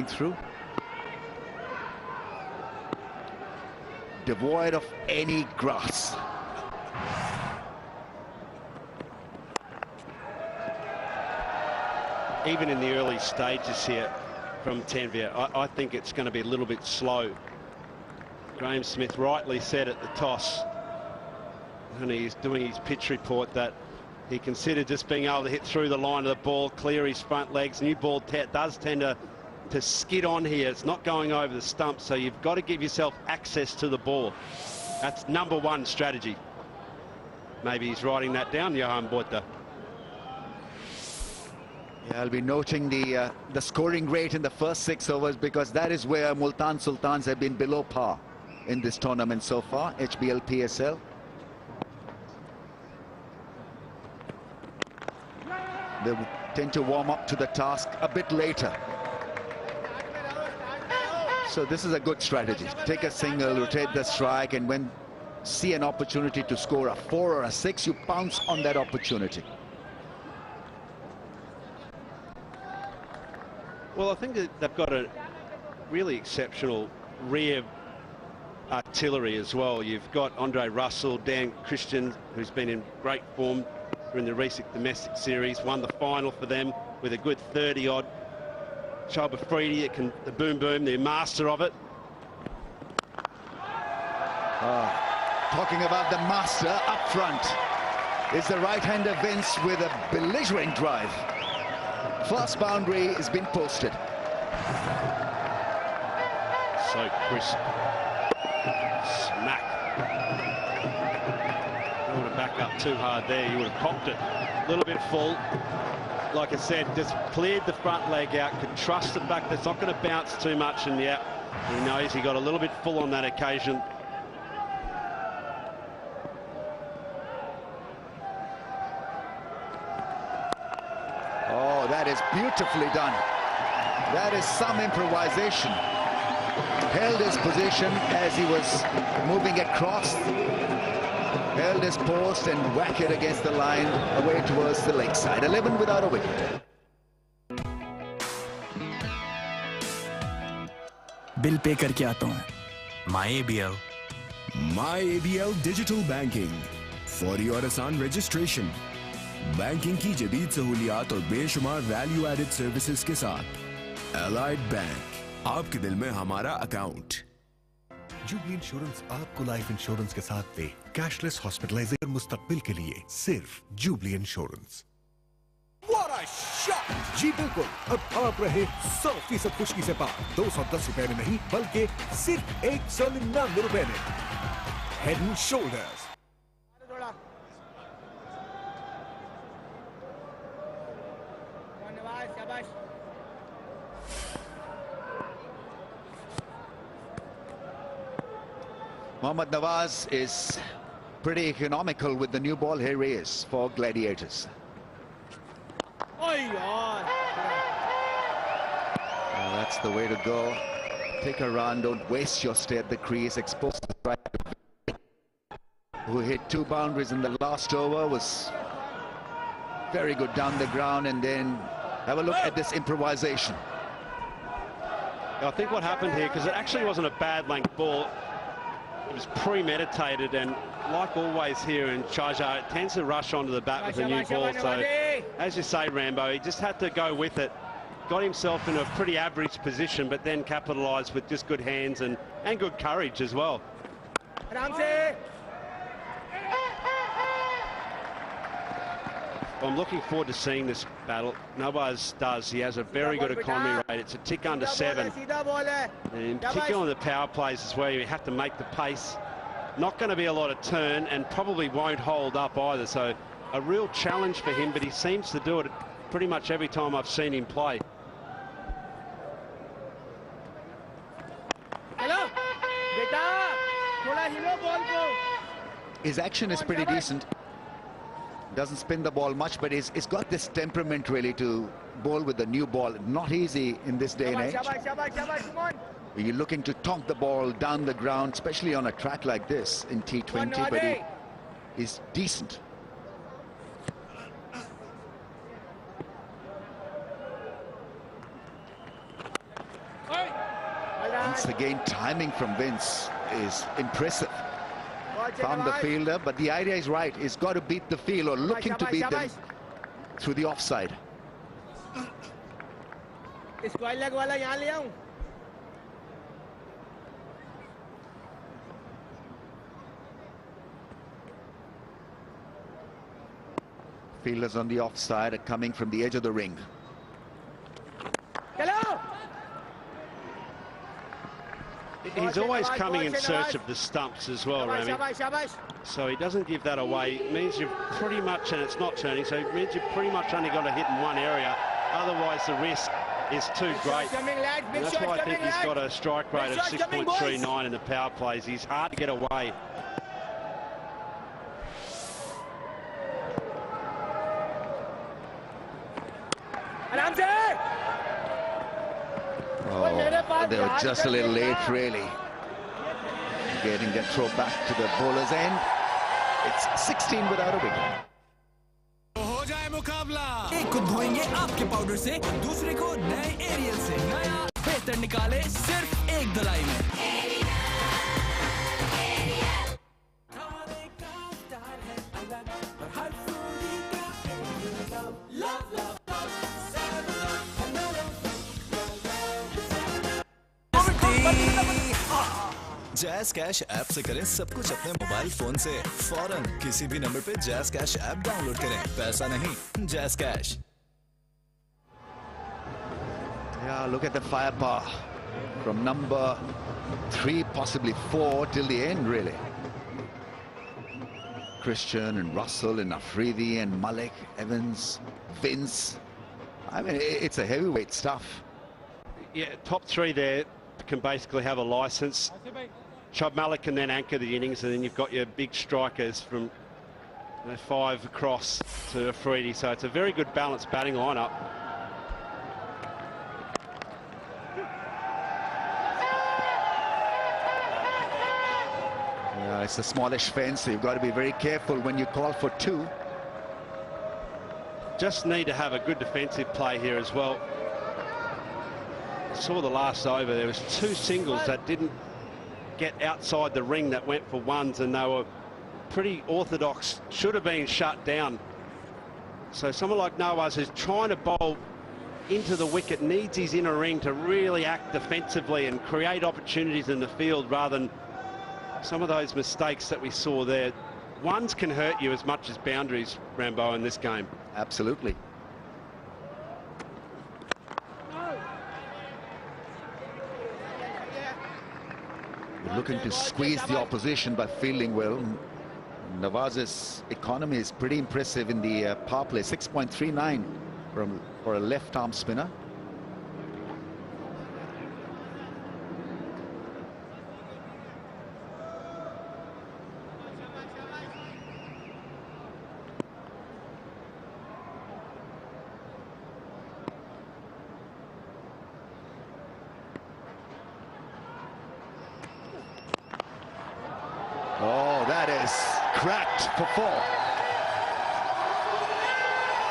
through. Devoid of any grass. Even in the early stages here from Tanvir, I think it's going to be a little bit slow. Graham Smith rightly said at the toss, and he's doing his pitch report, that he considered just being able to hit through the line of the ball, clear his front legs. New ball does tend to skid on here. It's not going over the stump, so you've got to give yourself access to the ball. That's #1 strategy. Maybe he's writing that down, Johan Quetta. Yeah, I'll be noting the scoring rate in the first 6 overs, because that is where Multan Sultans have been below par in this tournament so far, HBL PSL. They tend to warm up to the task a bit later. So this is a good strategy. Take a single, rotate the strike, and when see an opportunity to score a 4 or a 6, you pounce on that opportunity. Well, I think that they've got a really exceptional rear artillery as well. You've got Andre Russell, Dan Christian, who's been in great form in the recent domestic series, won the final for them with a good 30-odd. Choba Freedy, the boom boom, the master of it. Talking about the master up front is the right-hander Vince with a belligerent drive. First boundary has been posted. So crisp. Smack. Don't want to back up too hard there. You would have copped it. A little bit full. Like I said, just cleared the front leg out. Could trust the fact that it's not going to bounce too much. And yeah, he knows he got a little bit full on that occasion. Oh, that is beautifully done. That is some improvisation. Held his position as he was moving across. Held his post and whack it against the line away towards the leg side. 11 without a wicket. Bill pay करके आता हूँ. My ABL. My ABL Digital Banking. For your आसान registration. Banking की जदीद सहूलियात और बेशुमार value added services के साथ एलाइड बैंक, आपके दिल में हमारा अकाउंट. जुबली इंश्योरेंस आपको लाइफ इंश्योरेंस के साथ दे कैशलेस हॉस्पिटलाइजेशन मुस्तकबिल के लिए सिर्फ jubilee insurance. What a shot! जी बिल्कुल, अब आप रहे 100% खुशकी से पार. 210 रुपए में नहीं, बल्कि सिर्फ 199 रुपए में. Head and shoulders. Mohammad Nawaz is pretty economical with the new ball. Here he is for Gladiators. That's the way to go. Take a run, don't waste your stay at the crease. Expose the strike. Who hit 2 boundaries in the last over, was very good down the ground. And then have a look at this improvisation. I think what happened here, because it actually wasn't a bad length ball, it was premeditated, and like always here in Sharjah, it tends to rush onto the bat with a new ball. So, as you say, Rambo, he just had to go with it. Got himself in a pretty average position, but then capitalised with just good hands and good courage as well. I'm looking forward to seeing this battle. Nawaz does. He has a very good economy rate. It's a tick under 7. And in particular on the power plays is where you have to make the pace. Not going to be a lot of turn, and probably won't hold up either. So a real challenge for him, but he seems to do it pretty much every time I've seen him play. His action is pretty decent. Doesn't spin the ball much, but he's got this temperament really to bowl with the new ball. Not easy in this day and age. You're looking to tonk the ball down the ground, especially on a track like this in T20, but he is decent. Once again, timing from Vince is impressive. Found the fielder, but the idea is right. He's got to beat the field, or looking to beat them through the offside. Fielders on the offside are coming from the edge of the ring. He's always coming in search of the stumps as well, Rami. So he doesn't give that away. It means you've pretty much, and it's not turning, so it means you've pretty much only got to hit in one area. Otherwise, the risk is too great. And that's why I think he's got a strike rate of 6.39 in the power plays. He's hard to get away. Oh, they were just a little late, really. Getting that throw back to the bowler's end. It's 16 without a wicket. हो जाए मुकाबला। एक को धोएंगे आपके powder से, दूसरे को नए एरियल से। नया बेहतर निकाले सिर्फ एक धुलाई में। जैज़ कैश ऐप से करें सब कुछ अपने मोबाइल फोन से फौरन किसी भी नंबर पे जैज़ कैश ऐप डाउनलोड करें पैसा नहीं jazz cash Yeah, look at the firepower from number 3, possibly 4 till the end, really. Christian and Russell and Afridi and Malik, Evans, Vince. I mean, it's a heavyweight stuff. Yeah, top 3 there can basically have a license. Chubb Malik can then anchor the innings, and then you've got your big strikers from 5 across to Afridi. So it's a very good balanced batting lineup. Yeah, it's a smallish fence, so you've got to be very careful when you call for 2. Just need to have a good defensive play here as well. Saw the last over, there was 2 singles that didn't get outside the ring that went for ones, and they were pretty orthodox, should have been shut down. So someone like Nawaz, who's trying to bowl into the wicket, needs his inner ring to really act defensively and create opportunities in the field, rather than some of those mistakes that we saw there. Ones can hurt you as much as boundaries, Rambo, in this game. Absolutely. Looking to squeeze the opposition by fielding well. Nawaz's economy is pretty impressive in the power play, 6.39 for a left-arm spinner. Oh, that is cracked for 4.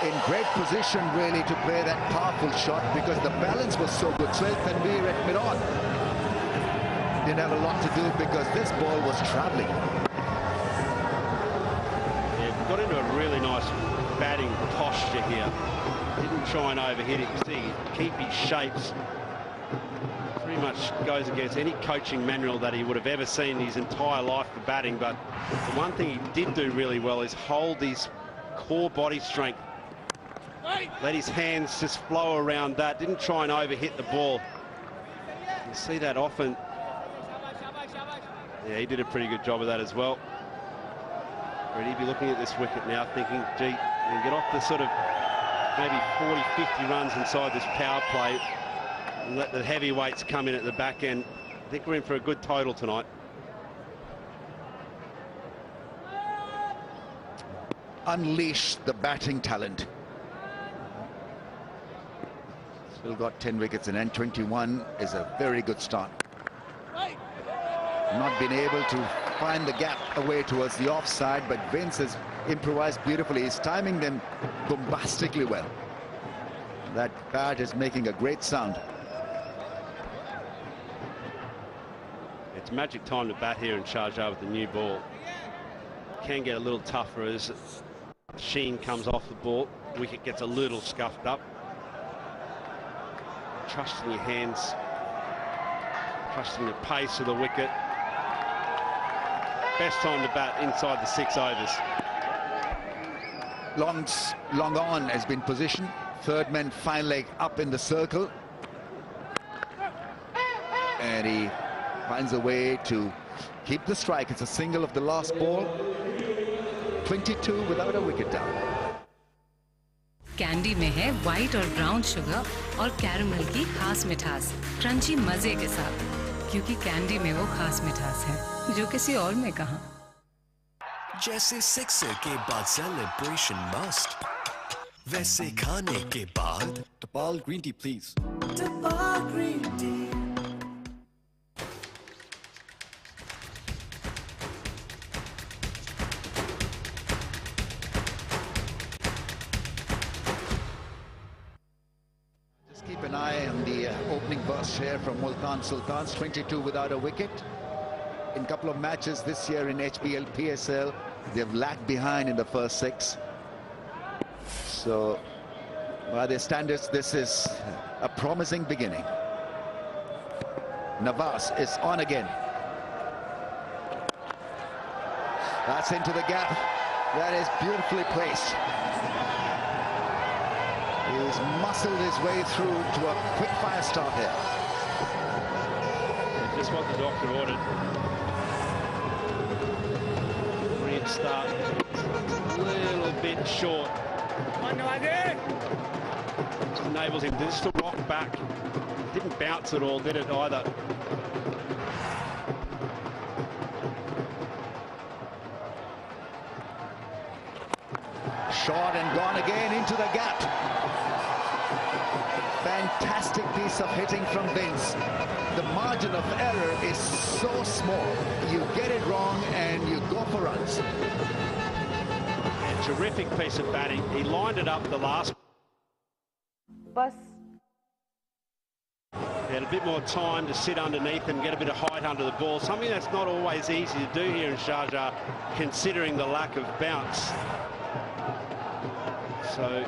In great position, really, to play that powerful shot, because the balance was so good. Suhail Tanveer at mid-on didn't have a lot to do because this ball was travelling. Yeah, got into a really nice batting posture here. Didn't try and overhit it. See, keep his shapes. Pretty much goes against any coaching manual that he would have ever seen his entire life for batting. But the one thing he did do really well is hold his core body strength. Let his hands just flow around that. Didn't try and overhit the ball. You see that often. Yeah, he did a pretty good job of that as well. But he'd be looking at this wicket now thinking, gee, you can get off the sort of maybe 40, 50 runs inside this power play and let the heavyweights come in at the back end. I think we're in for a good total tonight. Unleash the batting talent. Still got 10 wickets, and 21 is a very good start. Not been able to find the gap away towards the offside, but Vince has improvised beautifully. He's timing them bombastically well. That bat is making a great sound. It's magic time to bat here in Sharjah with the new ball. Can get a little tougher as sheen comes off the ball. Wicket gets a little scuffed up. Trust in your hands. Trusting the pace of the wicket. Best time to bat inside the 6 overs. Long on has been positioned. Third man fine leg up in the circle. And he finds a way to keep the strike. It's a single of the last ball. 22 without a wicket down. Candy में है white और brown sugar और caramel की खास मिठास, crunchy मजे के साथ, क्योंकि कैंडी में वो खास मिठास है जो किसी और में कहां। जैसे सिक्सर के बाद सेलिब्रेशन मस्ट, वैसे खाने के बाद टपाल ग्रीन टी प्लीज। टपाल green tea. Keep an eye on the opening burst here from Multan Sultans. 22 without a wicket. In a couple of matches this year in HBL, PSL, they've lagged behind in the first 6. So, by their standards, this is a promising beginning. Navas is on again. That's into the gap. That is beautifully placed. He's muscled his way through to a quick fire start here. Just what the doctor ordered. Brilliant start. A little bit short. Just enables him just to rock back. Didn't bounce at all, did it either? Shot and gone again into the gap. Fantastic piece of hitting from Vince. The margin of error is so small. You get it wrong and you go for runs. A terrific piece of batting. He lined it up the last. Bus. He had a bit more time to sit underneath and get a bit of height under the ball. Something that's not always easy to do here in Sharjah, considering the lack of bounce. So,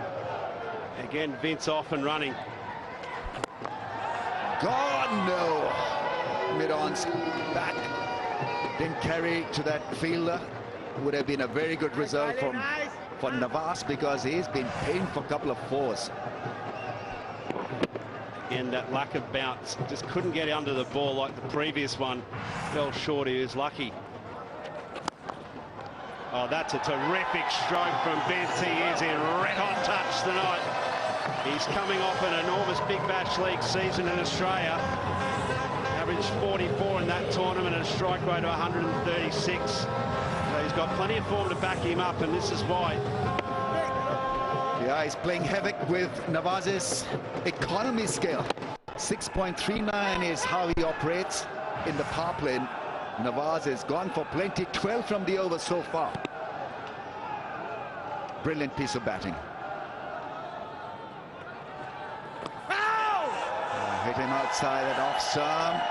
again, Vince off and running. God, no. Mid-on's back. Didn't carry to that fielder. Would have been a very good result for Navas because he's been paying for a couple of 4s. Again, that lack of bounce. Just couldn't get under the ball like the previous one. Fell short, he was lucky. Oh, that's a terrific stroke from Vince. He is in red-hot touch tonight. He's coming off an enormous Big Bash League season in Australia. Averaged 44 in that tournament and a strike rate of 136. So he's got plenty of form to back him up, and this is why. Yeah, he's playing havoc with Nawaz's economy scale. 6.39 is how he operates in the power play. Nawaz has gone for plenty, 12 from the over so far. Brilliant piece of batting. Hit him outside at off stump.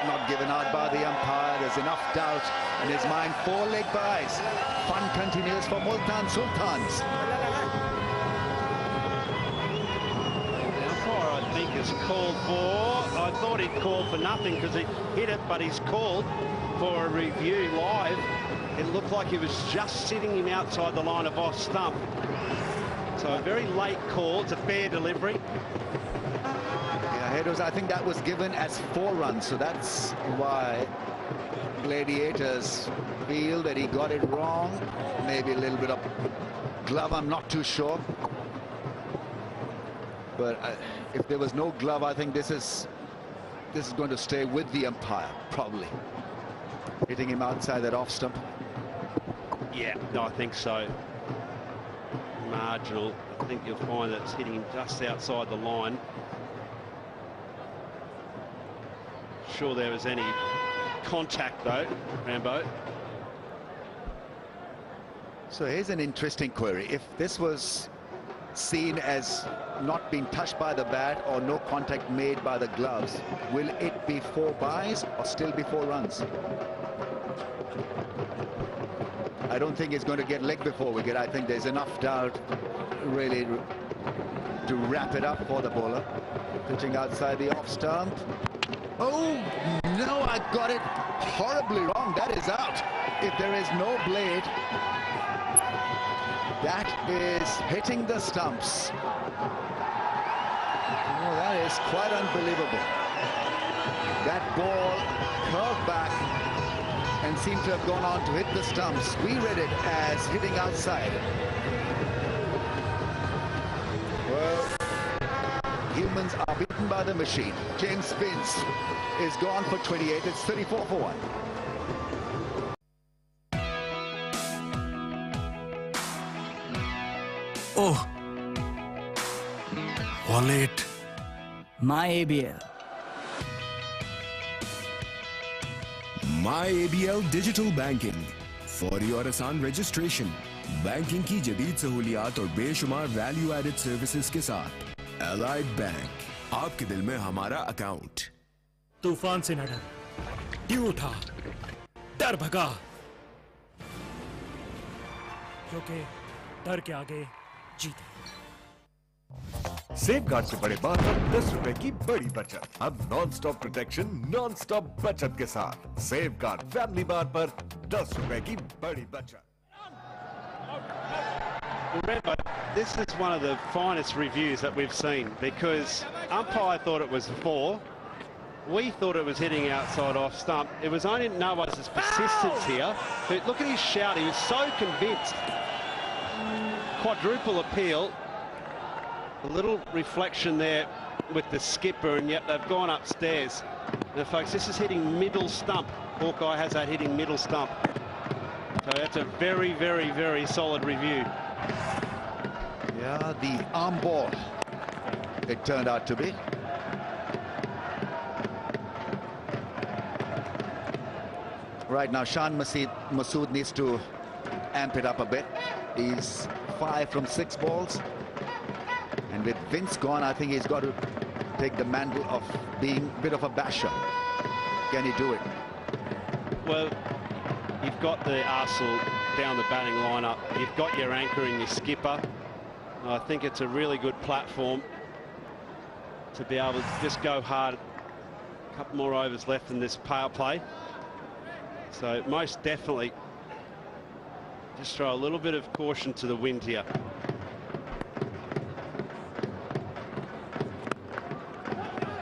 Not given out by the umpire. There's enough doubt in his mind. 4-leg buys. Fun continues for Multan Sultans. The umpire, I think, has called for. I thought he'd called for nothing because he hit it, but he's called for a review live. It looked like he was just sitting him outside the line of off stump. So a very late call. It's a fair delivery. I think that was given as 4 runs, so that's why Gladiators feel that he got it wrong. Maybe a little bit of glove, I'm not too sure. But if there was no glove, I think this is going to stay with the umpire, probably. Hitting him outside that off stump. Yeah, no, I think so. Marginal. I think you'll find that it's hitting him just outside the line. Sure there was any contact though, Rambo. So here's an interesting query. If this was seen as not being touched by the bat or no contact made by the gloves. Will it be 4 byes or still be 4 runs? I don't think it's going to get leg before wicket. I think there's enough doubt really to wrap it up for the bowler. Pitching outside the off stump. Oh no, I got it horribly wrong. That is out. If there is no blade, that is hitting the stumps. Oh, that is quite unbelievable. That ball curved back and seemed to have gone on to hit the stumps. We read it as hitting outside. Well, humans are beaten by the machine. James Spence is gone for 28. It's 34 for 1. Oh, wallet. My ABL. My ABL Digital Banking. For your आसान registration, banking की जदीद सहूलियात और बेशुमार value added services के साथ Allied Bank, आपके दिल में हमारा अकाउंट। तूफान से न डर, ड्यू उठा, डर भगा, क्योंकि डर के आगे जीते। सेफगार्ड से बड़े बार पर 10 रुपए की बड़ी बचत। अब non stop protection, non stop बचत के साथ सेफगार्ड फैमिली बार पर 10 रुपए की बड़ी बचत। Remember, this is one of the finest reviews that we've seen, because umpire thought it was 4. We thought it was hitting outside off stump. It was only Nawaz's persistence here. But look at his shout. He was so convinced. Quadruple appeal. A little reflection there with the skipper, and yet they've gone upstairs. Now, folks, this is hitting middle stump. Hawkeye has that hitting middle stump. So that's a very, very, very solid review. Yeah, the arm ball, it turned out to be. Right now, Shan Masood needs to amp it up a bit. He's 5 from 6 balls. And with Vince gone, I think he's got to take the mantle of being a bit of a basher. Can he do it? Well, you've got the Arsenal down the batting lineup. You've got your anchor and your skipper. I think it's a really good platform to be able to just go hard. A couple more overs left in this power play. So most definitely just throw a little bit of caution to the wind here.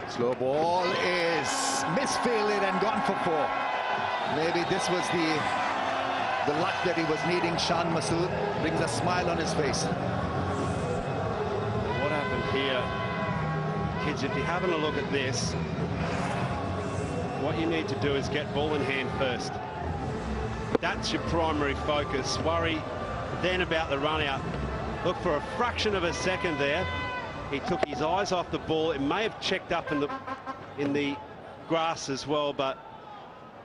Slow ball is misfielded and gone for 4. Maybe this was the luck that he was needing. Shan Masood brings a smile on his face. What happened here, kids, if you're having a look at this, what you need to do is get ball in hand first. That's your primary focus. Worry then about the run out. Look, for a fraction of a second there, he took his eyes off the ball. It may have checked up in the grass as well, but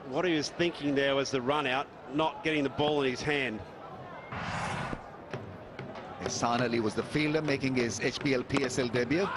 what he was thinking there was the run out, not getting the ball in his hand. Ihsan Ali was the fielder making his HPL PSL debut.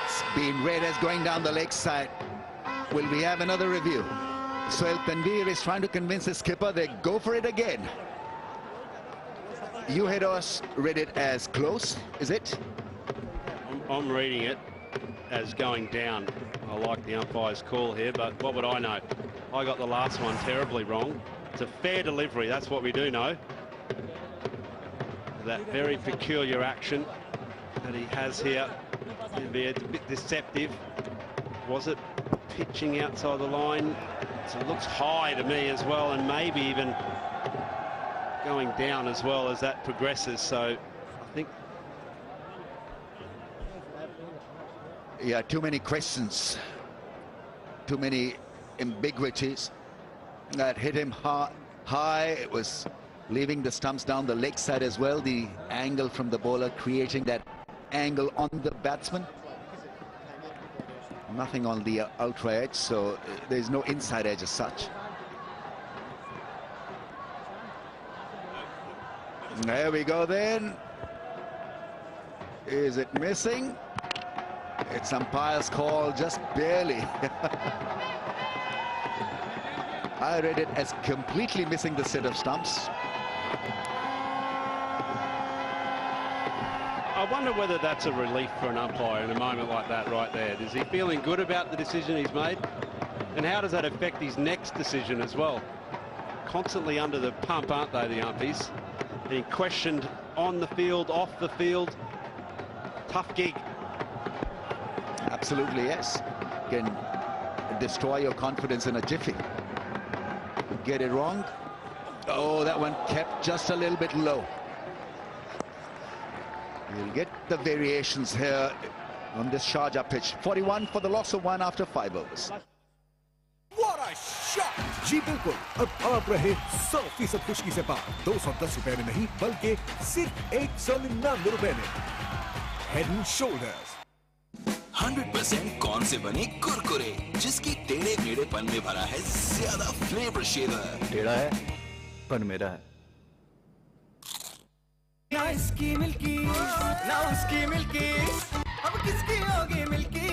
It's been read as going down the leg side. Will we have another review? Sohail Tanveer is trying to convince his skipper they go for it again. You had us read it as close, is it? I'm reading it as going down. I like the umpire's call here, but what would I know? I got the last one terribly wrong. It's a fair delivery, that's what we do know. That very peculiar action. that he has here. It'd be a bit deceptive. Was it pitching outside the line? So it looks high to me as well, and maybe even going down as well as that progresses. So I think, yeah, too many questions, too many ambiguities. That hit him high. It was leaving the stumps down the leg side as well. The angle from the bowler creating that angle on the batsman. Nothing on the ultra edge, so there's no inside edge as such. There we go then. Is it missing? It's umpire's call, just barely. I read it as completely missing the set of stumps. I wonder whether that's a relief for an umpire in a moment like that right there. Is he feeling good about the decision he's made? And how does that affect his next decision as well? Constantly under the pump, aren't they, the umpies? Being questioned on the field, off the field. Tough gig. Absolutely, yes. Can destroy your confidence in a jiffy. Get it wrong. Oh, that one kept just a little bit low. You'll get the variations here on this Sharjah pitch. 41 for the loss of 1 after 5 overs. What a shot! जी बिल्कुल, अब आप रहे 100% खुशकी से पार। 210 रुपए में नहीं, बल्कि सिर्फ 199 रुपए में। Head and Shoulders 100% कौन से बने कुरकुरे, जिसकी टेढ़े मेढ़ेपन में भरा है ज्यादा फ्लेवर शेवर। टेढ़ा है, पर मेरा है। ना इसकी मिल्की, ना उसकी मिल्की, अब किसकी होगी milky?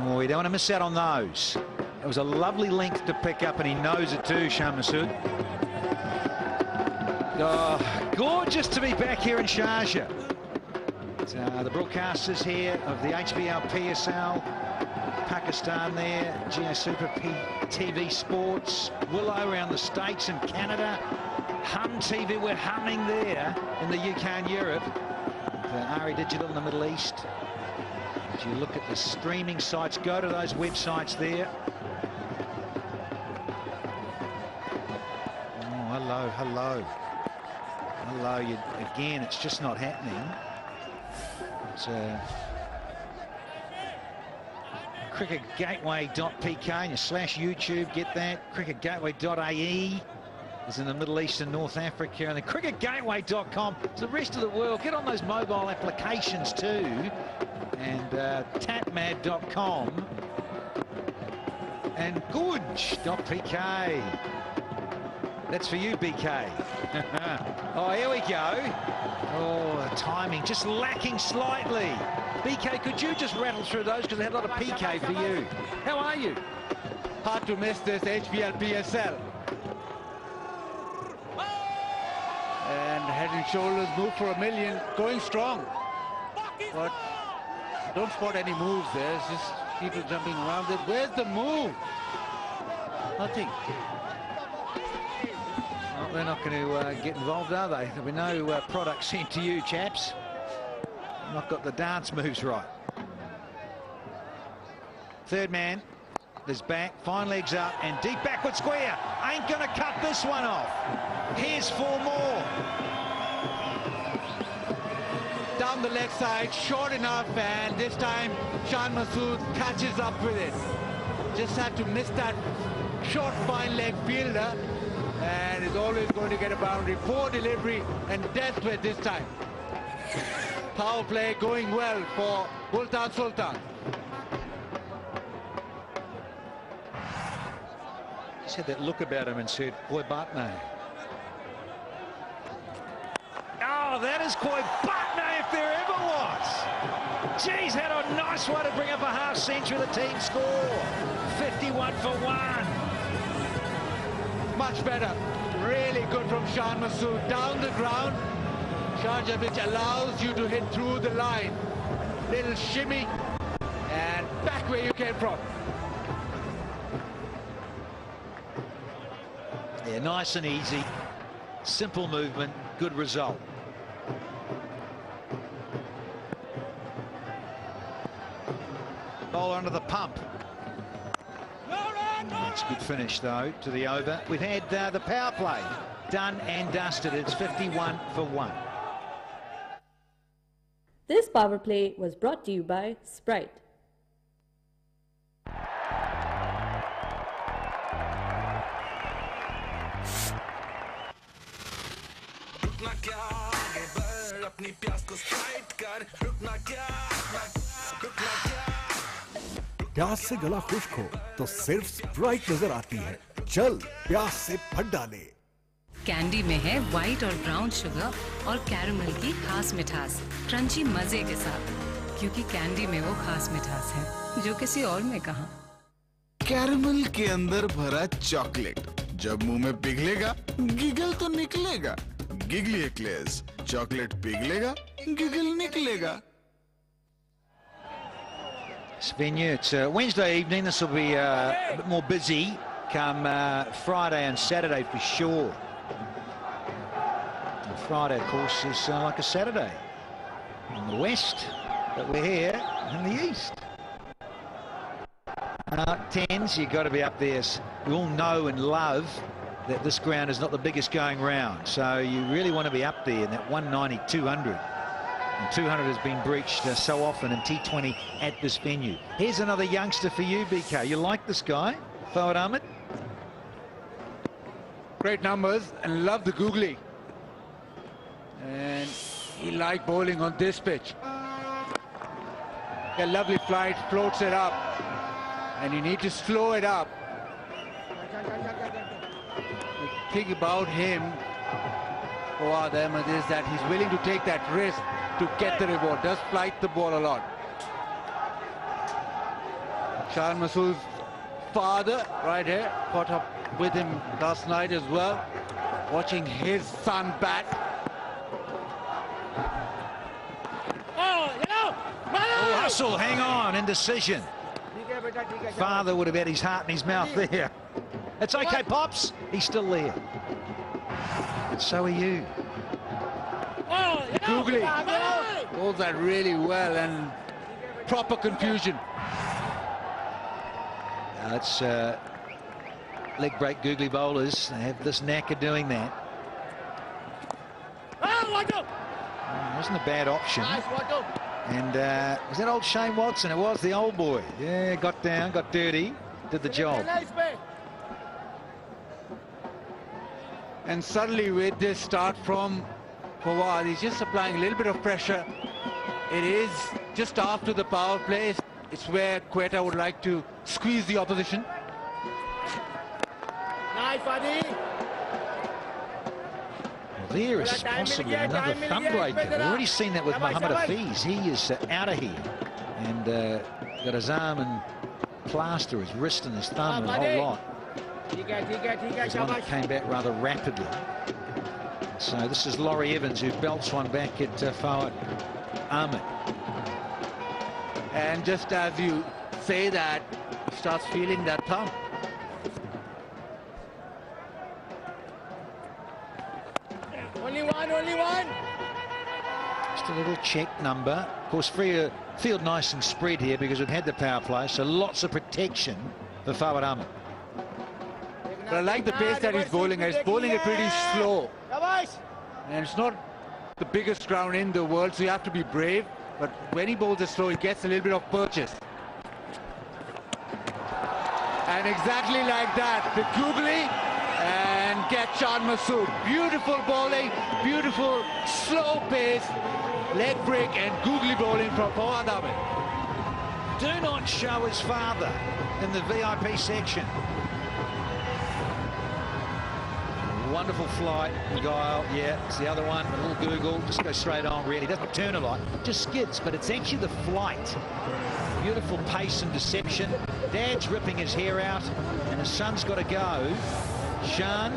Oh, you don't want to miss out on those. It was a lovely length to pick up, and he knows it too, Shah Massoud. Oh, gorgeous to be back here in Sharjah. The broadcasters here of the HBL PSL, Pakistan there, Geo Super TV Sports, Willow around the States and Canada, Hum TV, we're humming there in the UK and Europe, RE Digital in the Middle East. As you look at the streaming sites, go to those websites there. Oh, hello, hello. Hello, again, it's just not happening. It's cricketgateway.pk and you slash YouTube, get that. Cricketgateway.ae is in the Middle East and North Africa, and then cricketgateway.com is the rest of the world. Get on those mobile applications too. And tapmad.com and Guj.pk. That's for you, BK. Oh, here we go. Oh, the timing just lacking slightly. BK, could you just rattle through those, because I had a lot of PK for you. How are you? Hard to miss this HBL PSL. And Head and Shoulders move for $1 million, going strong. But don't spot any moves there. It's just people jumping around it. Where's the move? Nothing. Well, they're not going to get involved, are they? There'll be no product sent to you, chaps. Not got the dance moves right. Third man is back, fine legs up, and deep backward square. Ain't going to cut this one off. Here's 4 more. Down the leg side, short enough, and this time Shah Massoud catches up with it. Just had to miss that short fine leg fielder, and is always going to get a boundary. Poor delivery and death with this time. Power play going well for Multan Sultans. Just had that look about him and said, "Koi baat nahi." Oh, that is Koi baat nahi if there ever was. Geez, had a nice one to bring up a half century. The team score 51 for 1. Much better. Really good from Shan Masood. Down the ground. Sharjah, which allows you to hit through the line. Little shimmy and back where you came from. Yeah, nice and easy. Simple movement, good result. Ball under the pump. That's a good finish, though, to the over. We've had the power play done and dusted. It's 51 for 1. This power play was brought to you by Sprite. प्यास से गला खुश्क हो तो सिर्फ Sprite नजर आती है। चल प्यास से भर डाले। कैंडी में है व्हाइट और ब्राउन शुगर और कैरमल की खास मिठास, क्रंची मजे के साथ, क्योंकि कैंडी में वो खास मिठास है जो किसी और में कहाँ। कैरमल के अंदर भरा चॉकलेट जब मुंह में पिघलेगा गिगल तो निकलेगा। गिगली एक्लेयर्स, चॉकलेट पिघलेगा गिगल निकलेगा। Venue, it's Wednesday evening. This will be a bit more busy come Friday and Saturday for sure. And Friday, of course, is like a Saturday in the west, but we're here in the east. 10s, you've got to be up there. We all know and love that this ground is not the biggest going round, so you really want to be up there in that 190, 200. And 200 has been breached so often in T20 at this venue. Here's another youngster for you, BK. You like this guy, Fawad Ahmed? Great numbers and love the googly. And he liked bowling on this pitch. A lovely flight, floats it up. And you need to slow it up. The thing about him, Fawad Ahmed, is that he's willing to take that risk to get the reward. Does flight the ball a lot. Shan Masood's father right here caught up with him last night as well, watching his son bat. Oh, hustle, hang on, indecision. Father would have had his heart in his mouth there. It's okay, Pops. He's still there. And so are you. Googly holds that really well and proper confusion. It's leg break googly bowlers. They have this knack of doing that. Wasn't a bad option. And was that old Shane Watson? It was the old boy. Yeah, got down, got dirty, did the job. And suddenly with this start from Fawad, he's just applying a little bit of pressure. It is just after the power play. It's where Quetta would like to squeeze the opposition. Nice, buddy. Well, there is possibly another thumb breaker. We've already seen that with Mohammad Hafiz. He is out of here. And got his arm and plaster, his wrist and his thumb and a whole lot. There's one that came back rather rapidly. So this is Laurie Evans who belts one back at Fawad Ahmed. And just as you say that, he starts feeling that thumb. Only one. Just a little check number. Of course, field nice and spread here because we've had the power play, so lots of protection for Fawad Ahmed. But I like the pace that he's bowling. He's bowling it pretty slow. And it's not the biggest ground in the world, so you have to be brave. But when he bowls it slow, he gets a little bit of purchase. And exactly like that, the googly and get Shan Masood. Beautiful bowling, beautiful slow pace, leg break and googly bowling from Fawad Ahmed. Do not show his father in the VIP section. wonderful flight. Guile, yeah, it's the other one. A little Google, just go straight on, really. Doesn't turn a lot, just skids, but it's actually the flight. Beautiful pace and deception. Dad's ripping his hair out, and his son's got to go. Sean